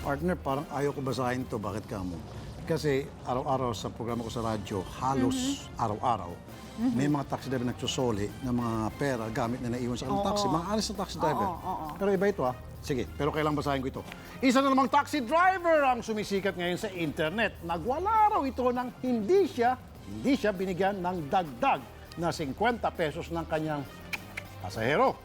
Partner, parang ayaw ko basahin to. Bakit ka mo? Kasi araw-araw sa programa ko sa radyo, halos araw-araw, may mga taxi driver nagsusoli ng mga pera gamit na naiwan sa kanilang taxi. Mga alis na taxi driver. Pero iba ito Sige, pero kailangan basahin ko ito. Isa na namang taxi driver ang sumisikat ngayon sa internet. Nagwala raw ito ng hindi siya binigyan ng dagdag na 50 pesos ng kanyang pasahero.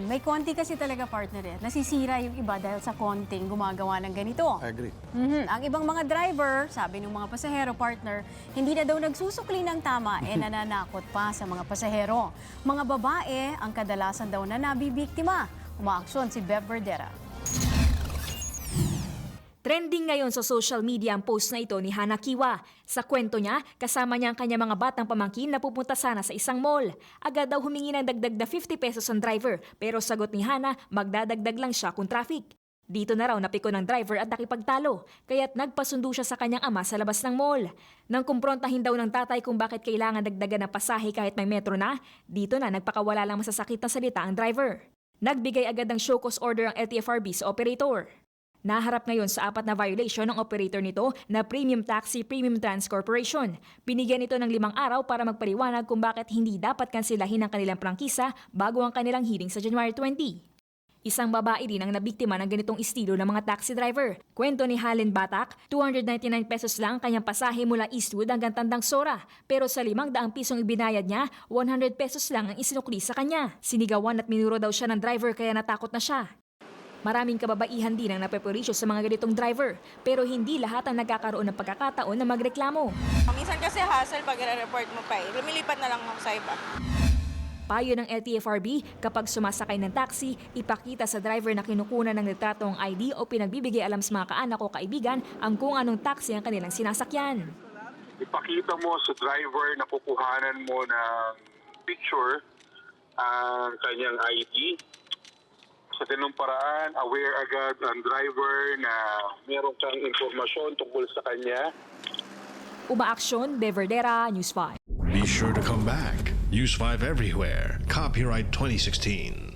May konti kasi talaga, partner, nasisira yung iba dahil sa konting gumagawa ng ganito. I agree. Ang ibang mga driver, sabi ng mga pasahero, partner, hindi na daw nagsusukli ng tama, nananakot pa sa mga pasahero. Mga babae ang kadalasan daw na nabibiktima. Umaaksyon si Bev Verdera. Trending ngayon sa social media ang post na ito ni Hana Kiwa. Sa kwento niya, kasama niya ang kanyang mga batang pamangkin na pupunta sana sa isang mall. Agad daw humingi ng dagdag na 50 pesos ang driver, pero sagot ni Hana, magdadagdag lang siya kung traffic. Dito na raw napiko ng driver at nakipagtalo, kaya't nagpasundo siya sa kanyang ama sa labas ng mall. Nang kumprontahin daw ng tatay kung bakit kailangan dagdagan ng pasahe kahit may metro na, dito na nagpakawala lang masasakit na salita ang driver. Nagbigay agad ng show cause order ang LTFRB sa operator. Naharap ngayon sa 4 na violation ng operator nito na Premium Taxi Premium Trans Corporation. Binigyan ito ng 5 araw para magpaliwanag kung bakit hindi dapat kansilahin ang kanilang prangkisa bago ang kanilang hearing sa January 20. Isang babae din ang nabiktima ng ganitong estilo ng mga taxi driver. Kwento ni Halen Batak, 299 pesos lang ang kanyang pasahe mula Eastwood hanggang Tandang Sora. Pero sa 500 pisong ibinayad niya, 100 pesos lang ang isinukli sa kanya. Sinigawan at minuro daw siya ng driver kaya natakot na siya. Maraming kababaihan din ang napeperisyo sa mga ganitong driver, pero hindi lahat ang nagkakaroon ng pagkakataon na magreklamo. Minsan kasi hassle pag i-report mo pa lumilipat na lang ako sa iba. Payo ng LTFRB, kapag sumasakay ng taxi, ipakita sa driver na kinukunan ng litratong ID o pinagbibigay alam sa mga kaanak o kaibigan ang kung anong taxi ang kanilang sinasakyan. Ipakita mo sa driver na kukuhanan mo ng picture ang kanyang ID. Sa ganung paraan, aware agad ang driver na meron kang impormasyon tungkol sa kanya. Umaaksyon, Bev Verdera, News 5. Be sure to come back. Use 5 everywhere. Copyright 2016.